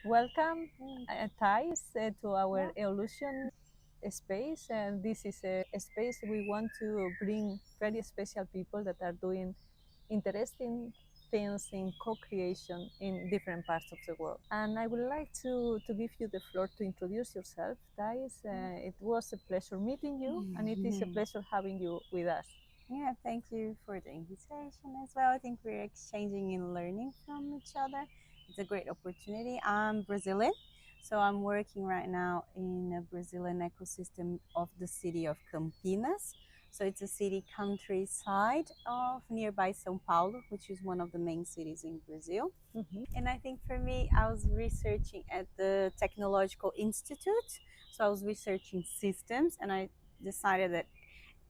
Welcome, Thais, to our Eoh-lution space. And this is a space we want to bring very special people that are doing interesting things in co-creation in different parts of the world. And I would like to give you the floor to introduce yourself, Thais. It was a pleasure meeting you, and it is a pleasure having you with us. Yeah, thank you for the invitation as well. I think we're exchanging and learning from each other. It's a great opportunity. I'm Brazilian, so I'm working right now in a Brazilian ecosystem of the city of Campinas. So it's a city countryside of nearby São Paulo, which is one of the main cities in Brazil. And I think for me, I was researching at the Technological Institute. So I was researching systems, and I decided that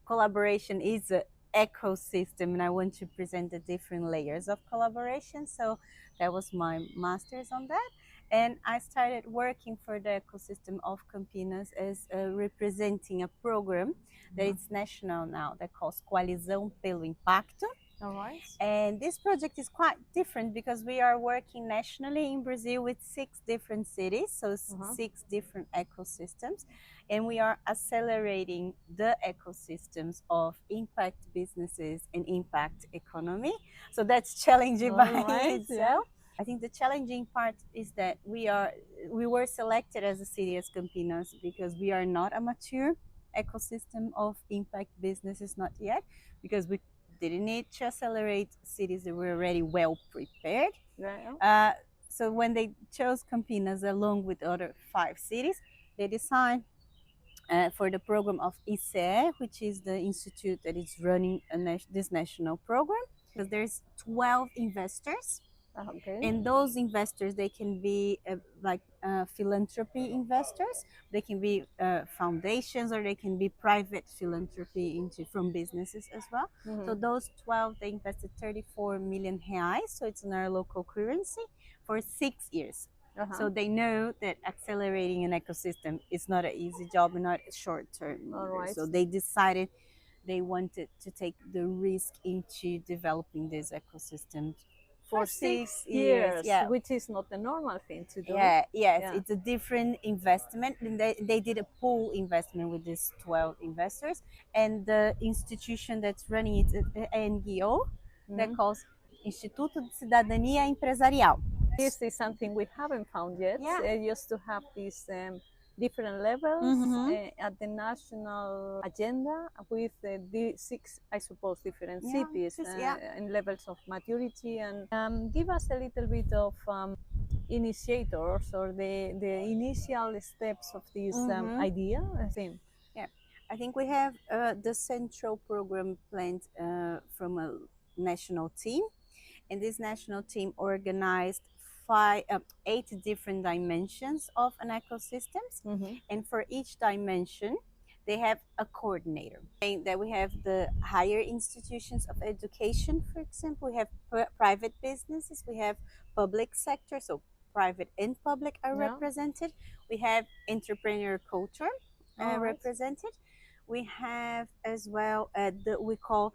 collaboration is an ecosystem, and I want to present the different layers of collaboration. So that was my master's on that. And I started working for the ecosystem of Campinas as representing a program that is national now that calls Coalizão Pelo Impacto. All right. And this project is quite different because we are working nationally in Brazil with 6 different cities, so 6 different ecosystems. And we are accelerating the ecosystems of impact businesses and impact economy. So that's challenging by itself. Yeah. I think the challenging part is that we were selected as a city as Campinas because we are not a mature ecosystem of impact businesses, not yet, because we didn't need to accelerate cities that were already well prepared. Yeah. So when they chose Campinas along with other 5 cities, they decided for the program of ICE, which is the institute that is running this national program, because there's 12 investors. Okay. And those investors, they can be philanthropy investors, they can be foundations, or they can be private philanthropy from businesses as well. So those 12, they invested 34 million reais, so it's in our local currency, for 6 years. So they know that accelerating an ecosystem is not an easy job and not short term. Right. So they decided they wanted to take the risk into developing this ecosystem for 6 years, yeah, which is not the normal thing to do. Yeah. It's a different investment. And they did a pool investment with these 12 investors, and the institution that's running it is an NGO that calls Instituto de Cidadania Empresarial. This is something we haven't found yet. Just to have these different levels at the national agenda with the 6, I suppose, different cities and levels of maturity. And give us a little bit of initiators or the initial steps of this idea. I think we have the central program planned from a national team, and this national team organized 8 different dimensions of an ecosystems, and for each dimension they have a coordinator. That we have the higher institutions of education, for example, we have private businesses, we have public sector, so private and public are represented. We have entrepreneur culture represented. We have as well we call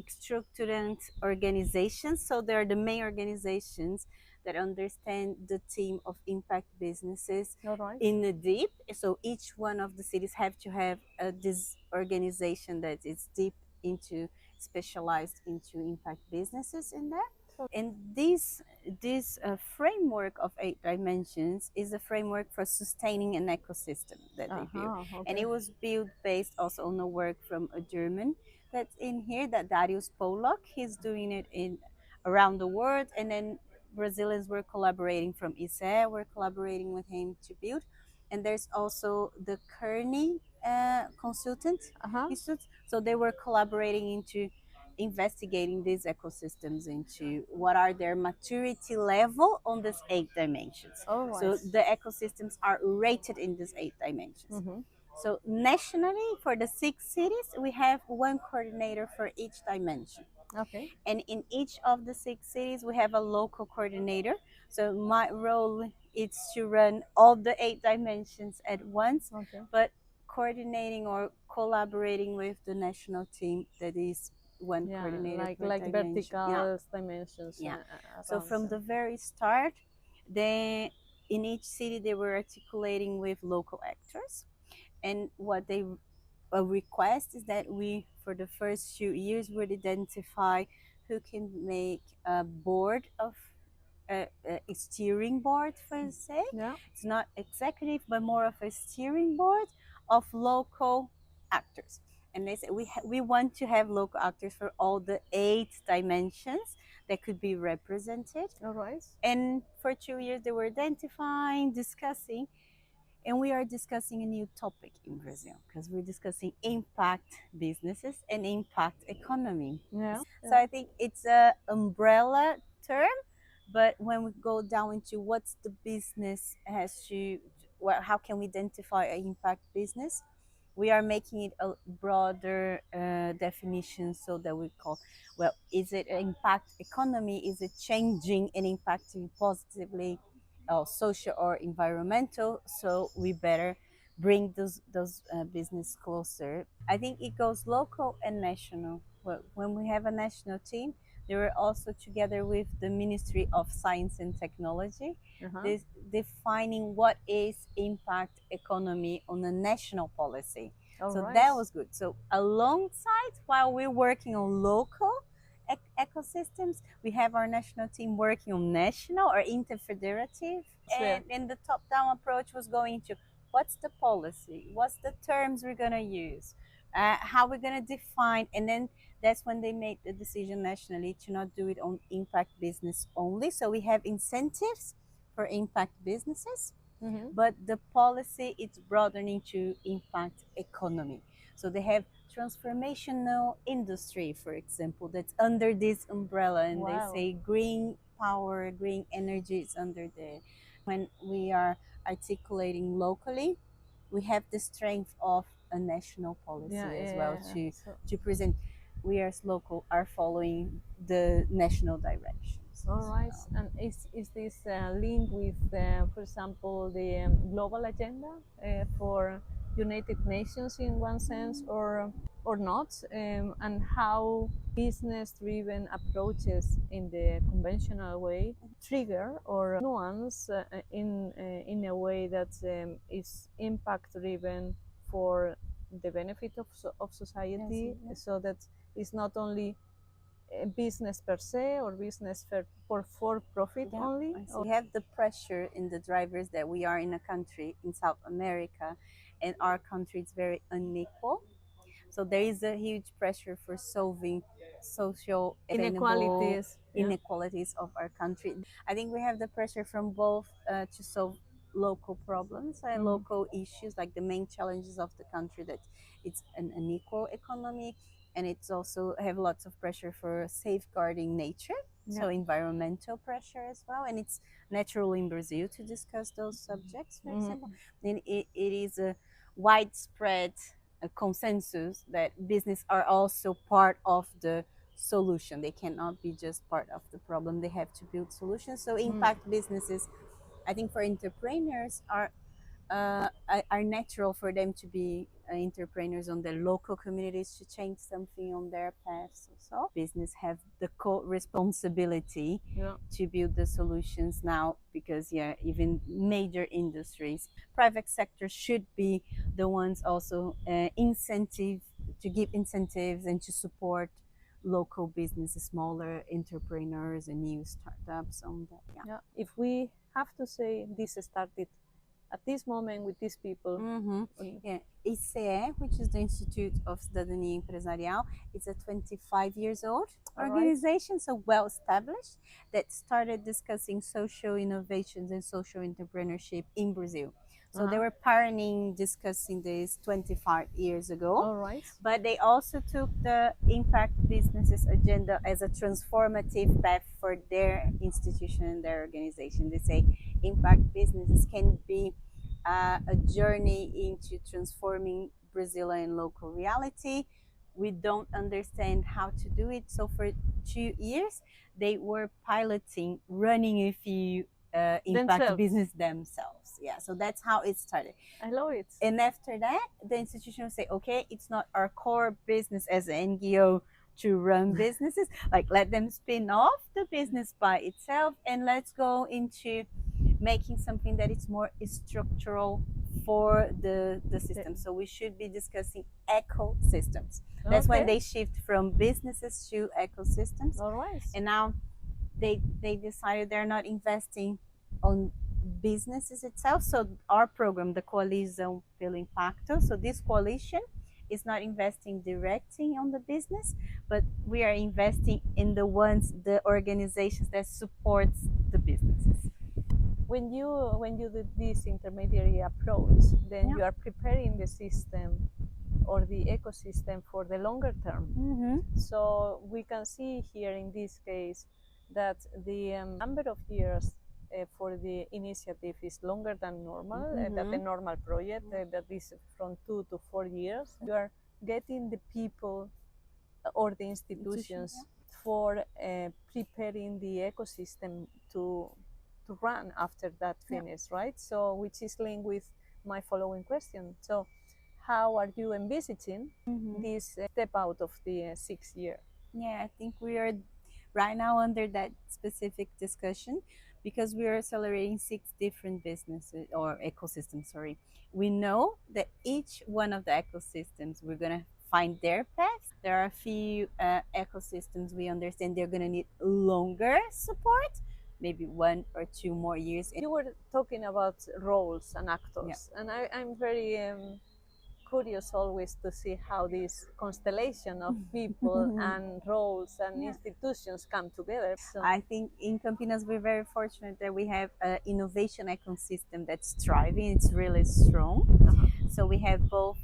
structured organizations. So they're the main organizations that understand the theme of impact businesses in the deep. So each one of the cities have to have this organization that is deep into, specialized into impact businesses in there. And this framework of 8 dimensions is a framework for sustaining an ecosystem that they built. And it was built based also on a work from a German that's in here, that Darius Pollock. He's doing it around the world, and then Brazilians were collaborating from ICE, were collaborating with him to build. And there's also the Kearney Consultant Institute. So they were collaborating into investigating these ecosystems into what are their maturity level on these 8 dimensions. So the ecosystems are rated in these 8 dimensions. So nationally, for the 6 cities, we have 1 coordinator for each dimension. And in each of the 6 cities, we have a local coordinator. So my role is to run all the 8 dimensions at once, but coordinating or collaborating with the national team that is 1 coordinator like vertical dimensions. So from the very start, the in each city they were articulating with local actors, and what they request is that we, for the first few years, would identify who can make a board of a steering board, for say. Yeah. It's not executive, but more of a steering board of local actors. And they say we want to have local actors for all the 8 dimensions that could be represented. All right. And for 2 years, they were identifying, discussing, and we are discussing a new topic in Brazil because we're discussing impact businesses and impact economy. Yeah. So I think it's a umbrella term, but when we go down into what's the business has to, well, how can we identify an impact business? We are making it a broader definition, so that we call, well, is it an impact economy? Is it changing and impacting positively social or environmental? So we better bring those business closer. I think it goes local and national. Well, when we have a national team, they were also together with the Ministry of Science and Technology, defining what is impact economy on a national policy. All so right. that was good. So alongside, while we're working on local ecosystems, we have our national team working on national or interfederative. And the top-down approach was going to, what's the policy? What's the terms we're going to use? How we're going to define? And then that's when they made the decision nationally to not do it on impact business only. So we have incentives for impact businesses, but the policy is broadening to impact economy. So they have transformational industry, for example, that's under this umbrella, and they say green power, green energy is under there. When we are articulating locally, we have the strength of a national policy as well to present. We as local are following the national directions. All right. And is this linked with, for example, the global agenda for United Nations in one sense, or not? And how business-driven approaches in the conventional way trigger or nuance in a way that is impact-driven for the benefit of society, so that it's not only business per se or business for profit only. We have the pressure in the drivers that we are in a country in South America, and our country is very unequal. So there is a huge pressure for solving social inequalities of our country. I think we have the pressure from both to solve local problems and local issues, like the main challenges of the country, that it's an unequal economy, and it's also have lots of pressure for safeguarding nature, so environmental pressure as well. And it's natural in Brazil to discuss those subjects, for example. And it is a widespread consensus that business are also part of the solution. They cannot be just part of the problem. They have to build solutions. So impact businesses, I think, for entrepreneurs are natural for them to be entrepreneurs on their local communities to change something on their paths. So business have the co-responsibility to build the solutions now, because even major industries, private sector should be the ones also to give incentives and to support local businesses, smaller entrepreneurs and new startups on that. If we have to say this started at this moment with these people. ICE, which is the Institute of Cidadania Empresarial, it's a 25 years old organization, so well established, that started discussing social innovations and social entrepreneurship in Brazil. So they were pioneering discussing this 25 years ago. But they also took the impact businesses agenda as a transformative path for their institution and their organization. They say impact businesses can be a journey into transforming Brazilian local reality. We don't understand how to do it. So for 2 years, they were piloting, running a few impact business themselves. So that's how it started. I love it. And after that, the institution will say, okay, it's not our core business as an NGO to run businesses. Like, let them spin off the business by itself, and let's go into making something that is more structural for the system. So we should be discussing ecosystems. That's when they shift from businesses to ecosystems. All right. And now they decided they're not investing on businesses itself. So our program, the Coalizão Pelo Impacto, so this coalition is not investing directly on the business, but we are investing in the organizations that supports the businesses. When you do this intermediary approach, then Yeah. you are preparing the system or the ecosystem for the longer term. Mm-hmm. So we can see here in this case that the number of years for the initiative is longer than normal, that the normal project that is from 2 to 4 years. You are getting the people or the institutions for preparing the ecosystem to run after that finish, right? So which is linked with my following question. So how are you envisaging this step out of the 6 year? Yeah, I think we are right now under that specific discussion because we are accelerating 6 different businesses or ecosystems. Sorry, we know that each one of the ecosystems we're gonna find their paths. There are a few ecosystems we understand they're gonna need longer support, maybe 1 or 2 more years. You were talking about roles and actors, and I'm very curious always to see how this constellation of people and roles and institutions come together. So I think in Campinas we're very fortunate that we have an innovation ecosystem that's thriving. It's really strong. So we have both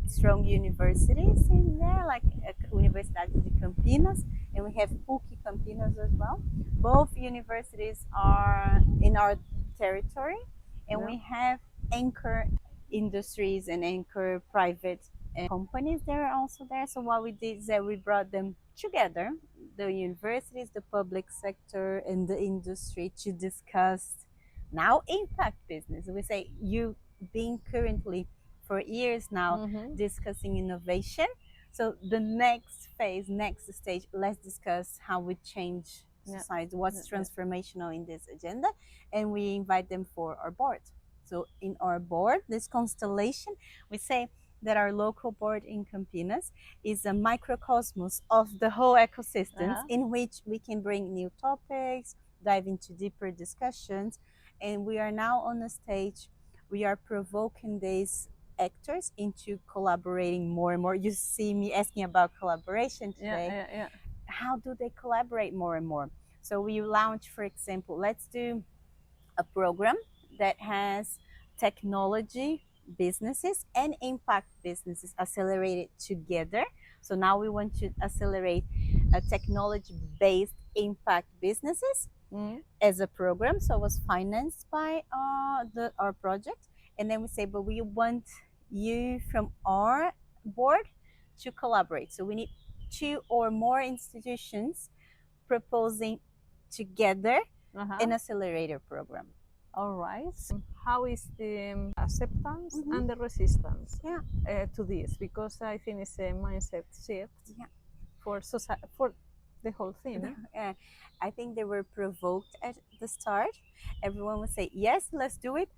strong universities in there, like Universidade de Campinas, and we have PUC Campinas as well. Both universities are in our territory, and we have anchor industries and anchor private companies that are also there. So what we did is that we brought them together, the universities, the public sector, and the industry, to discuss now impact business. We say you being currently for years now discussing innovation. So the next phase, next stage, let's discuss how we change society, what's transformational in this agenda, and we invite them for our board. So in our board, this constellation, we say that our local board in Campinas is a microcosmos of the whole ecosystems in which we can bring new topics, dive into deeper discussions, and we are now on a stage, we are provoking these actors into collaborating more and more. You see me asking about collaboration today. How do they collaborate more and more? So we launch, for example, let's do a program that has technology businesses and impact businesses accelerated together. So now we want to accelerate technology-based impact businesses as a program. So it was financed by our project. And then we say, but we want you from our board to collaborate. So we need 2 or more institutions proposing together an accelerator program. All right. How is the acceptance and the resistance to this? Because I think it's a mindset shift for society, for the whole thing. I think they were provoked at the start. Everyone would say, yes, let's do it.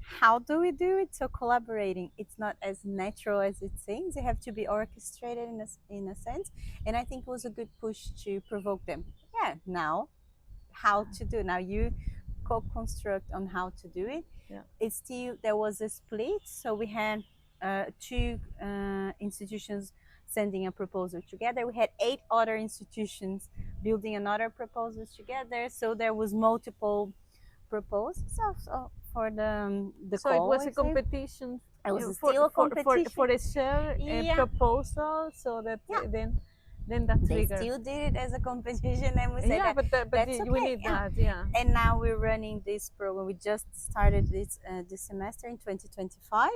How do we do it? So collaborating, it's not as natural as it seems. They have to be orchestrated in a sense. And I think it was a good push to provoke them. Yeah, now how to do it. Now you co-construct on how to do it. It's still, there was a split. So we had 2 institutions sending a proposal together. We had 8 other institutions building another proposal together. So there was multiple proposals. So for the so call, it was a competition. It was still a competition for a share proposal. So that then that they triggered. still did it as a competition, and we said but that's okay. We need that. And now we're running this program. We just started this semester in 2025,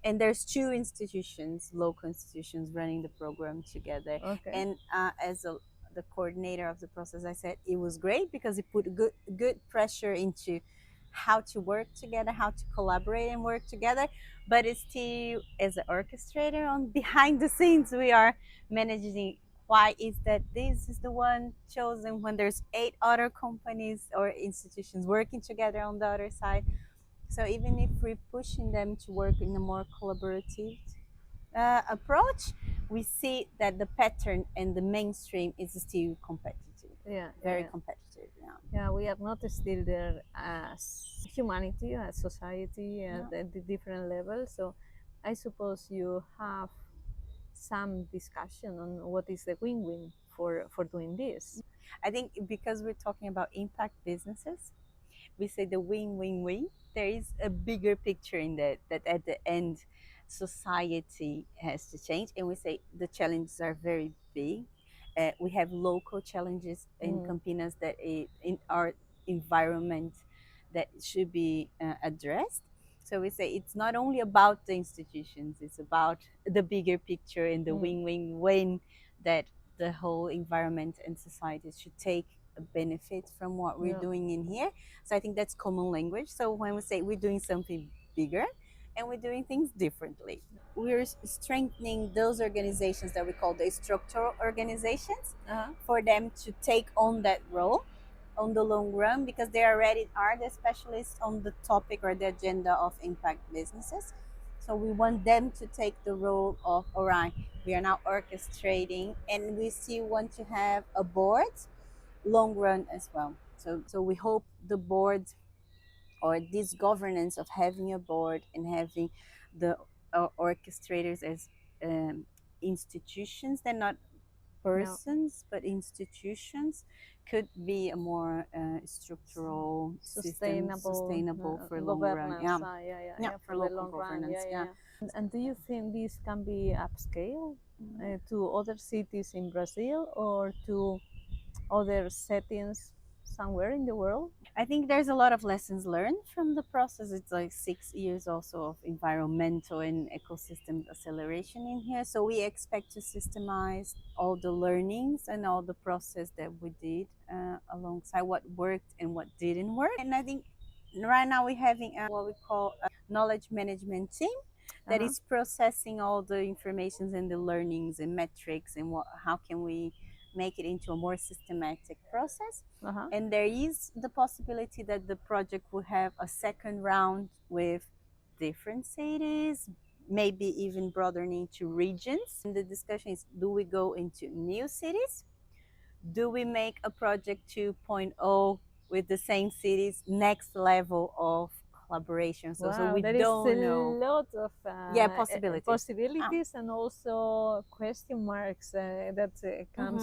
and there's 2 institutions, local institutions, running the program together. And as the coordinator of the process, I said it was great because it put good pressure into how to work together, how to collaborate and work together. But it's still, as an orchestrator, on behind the scenes, we are managing why is that this is the one chosen when there's 8 other companies or institutions working together on the other side? So even if we're pushing them to work in a more collaborative approach, we see that the pattern and the mainstream is still competitive. Yeah, Very yeah. competitive. Yeah. Yeah, we are not still there as humanity, as society, No. at the different levels. So I suppose you have some discussion on what is the win-win for doing this. I think because we're talking about impact businesses, we say the win-win-win. There is a bigger picture in that at the end, society has to change, and we say the challenges are very big. We have local challenges in Campinas that in our environment that should be addressed. So we say it's not only about the institutions; it's about the bigger picture and the win-win-win that the whole environment and society should take a benefit from what we're doing in here. So I think that's common language. So when we say we're doing something bigger and we're doing things differently, we're strengthening those organizations that we call the structural organizations for them to take on that role on the long run, because they already are the specialists on the topic or the agenda of impact businesses. So we want them to take the role of, all right, we are now orchestrating, and we still want to have a board long run as well. So we hope the board or this governance of having a board and having the orchestrators as institutions, they're not persons but institutions, could be a more structural sustainable for long run. For local governance. And do you think this can be upscaled to other cities in Brazil or to other settings somewhere in the world? I think there's a lot of lessons learned from the process. It's like 6 years also of environmental and ecosystem acceleration in here. So we expect to systemize all the learnings and all the process that we did alongside what worked and what didn't work. And I think right now we're having what we call a knowledge management team that is processing all the informations and the learnings and metrics and how can we make it into a more systematic process. And there is the possibility that the project will have a second round with different cities, maybe even broadening to regions. And the discussion is, do we go into new cities? Do we make a project 2.0 with the same cities, next level of collaboration? So we there don't is a know. lot of Possibilities. and also question marks that comes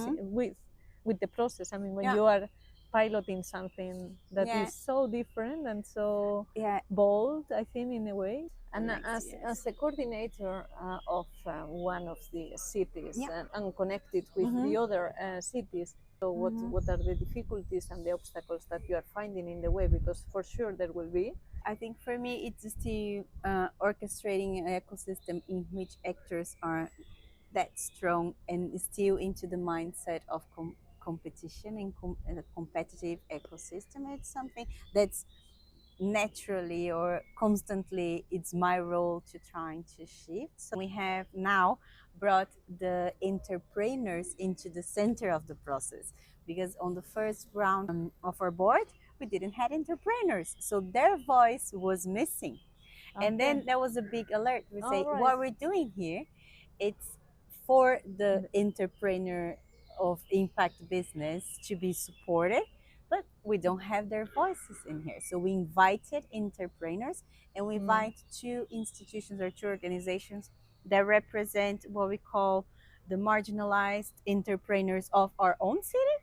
with the process. I mean, when you are piloting something that is so different and so bold, I think, in a way. And as a coordinator of one of the cities and connected with the other cities, so what are the difficulties and the obstacles that you are finding in the way? Because for sure there will be. I think for me, it's still orchestrating an ecosystem in which actors are that strong and still into the mindset of competition and a competitive ecosystem. It's something that's naturally or constantly it's my role to trying to shift. So we have now brought the entrepreneurs into the center of the process, because on the first round of our board we didn't have entrepreneurs, so their voice was missing. And then there was a big alert. We say what we're doing here, it's for the entrepreneur of impact business to be supported, but we don't have their voices in here. So we invited entrepreneurs, and we invite 2 institutions or 2 organizations that represent what we call the marginalized entrepreneurs of our own city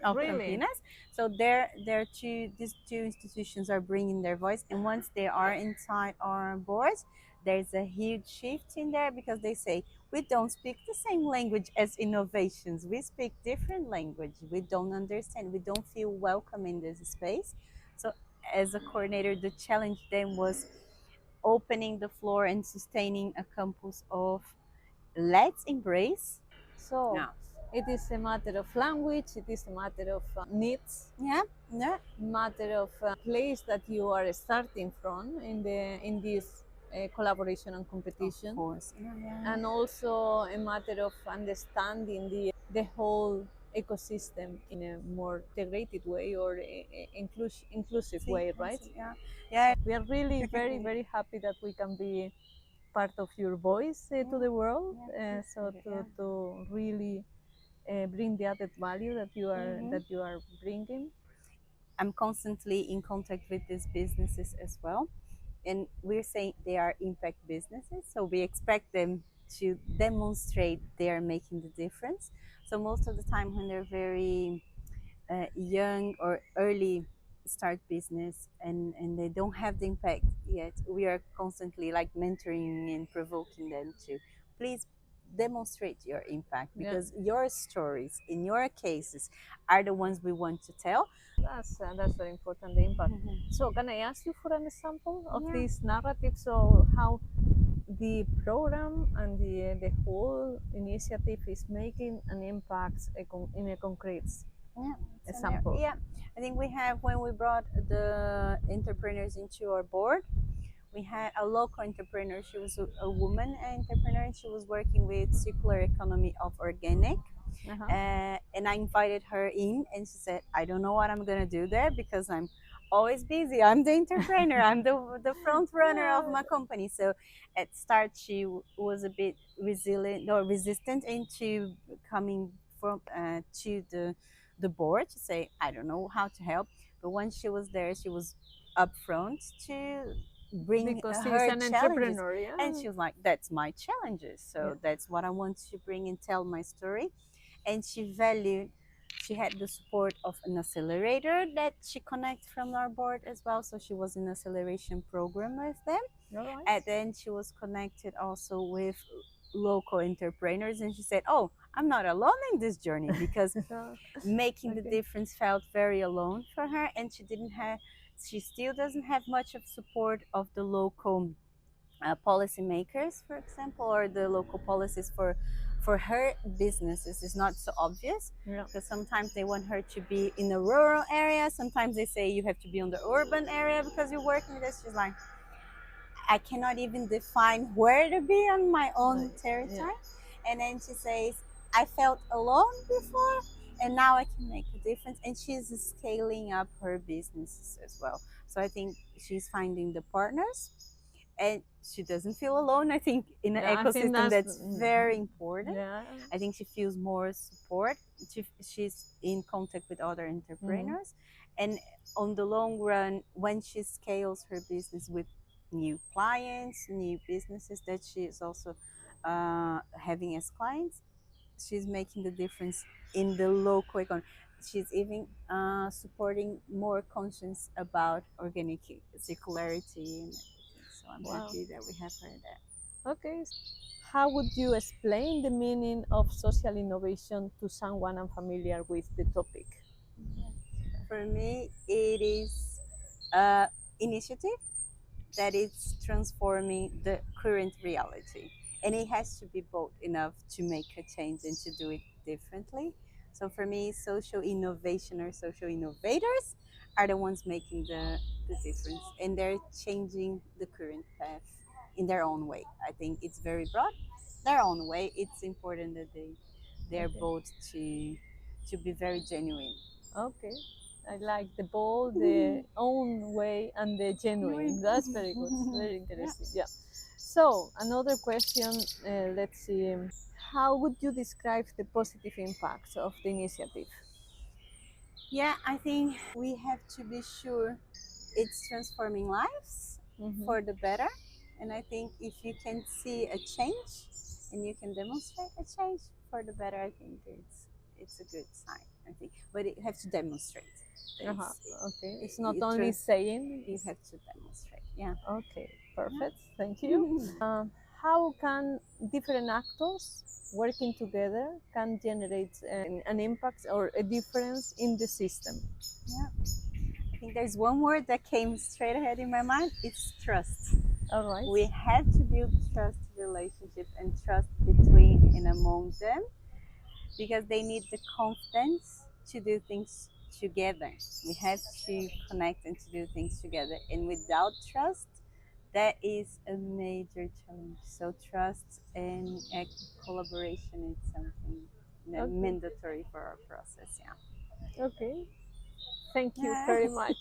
of Campinas. So these 2 institutions are bringing their voice, and once they are inside our boards, there's a huge shift in there, because they say, we don't speak the same language as innovations. We speak different language. We don't understand. We don't feel welcome in this space. So as a coordinator, the challenge then was opening the floor and sustaining a campus of let's embrace. So it is a matter of language, it is a matter of needs, matter of place that you are starting from in this collaboration and competition, of course. and also a matter of understanding the whole ecosystem in a more integrated way or inclusive way, right? Yeah. We are really very happy that we can be part of your voice to the world. To really bring the added value that you are bringing. I'm constantly in contact with these businesses as well, and we're saying they are impact businesses, so we expect them to demonstrate they are making the difference. So most of the time when they're very young or early start business, and they don't have the impact yet, we are constantly like mentoring and provoking them to please demonstrate your impact, because your stories in your cases are the ones we want to tell. That's very important, the impact. So can I ask you for an example of this narrative? So how the program and the whole initiative is making an impact in a concrete example? Yeah, I think we have, when we brought the entrepreneurs into our board, we had a local entrepreneur. She was a woman entrepreneur, and she was working with circular economy of organic. And I invited her in, and she said, I don't know what I'm gonna do there because I'm always busy. I'm the entrepreneur. I'm the front runner of my company. So at start she was a bit resilient or resistant into coming from to the board to say, I don't know how to help. But once she was there, she was upfront to bring Because her she's an challenges, entrepreneur, and she was like, that's my challenges, so that's what I want to bring and tell my story. And she valued, she had the support of an accelerator that she connected from our board as well, so she was in an acceleration program with them. And then she was connected also with local entrepreneurs, and she said, oh, I'm not alone in this journey, because making the difference felt very alone for her, and she still doesn't have much of support of the local policymakers, for example, or the local policies for her businesses is not so obvious, because sometimes they want her to be in a rural area, sometimes they say you have to be on the urban area because you're working with this. She's like, I cannot even define where to be on my own territory. And then she says, I felt alone before, and now I can make a difference. And she's scaling up her businesses as well. So I think she's finding the partners, and she doesn't feel alone. I think in an ecosystem that's very important. I think she feels more support. She's in contact with other entrepreneurs. And on the long run, when she scales her business with new clients, new businesses that she is also having as clients, she's making the difference in the local economy. She's even supporting more conscience about organic circularity and everything. So I'm happy that we have her there. Okay. How would you explain the meaning of social innovation to someone unfamiliar with the topic? For me, it is an initiative that is transforming the current reality. And it has to be bold enough to make a change and to do it differently. So for me, social innovation or social innovators are the ones making the difference. And they're changing the current path in their own way. I think it's very broad, their own way. It's important that they're bold to be very genuine. Okay. I like the bold, the own way, and the genuine. That's very good. Very interesting. Yeah. So another question. Let's see. How would you describe the positive impacts of the initiative? Yeah, I think we have to be sure it's transforming lives for the better. And I think if you can see a change and you can demonstrate a change for the better, I think it's a good sign. I think, but you have to demonstrate. Okay, it's not only saying; you have to demonstrate. Yeah. Okay, perfect. Thank you. How can different actors working together can generate an impact or a difference in the system? Yeah. I think there's one word that came straight ahead in my mind. It's trust. All right. We have to build trust relationship and trust between and among them, because they need the confidence to do things together. We have to connect and to do things together. And without trust, that is a major challenge. So trust and collaboration is something Okay. mandatory for our process. Yeah. Okay. Thank you very much.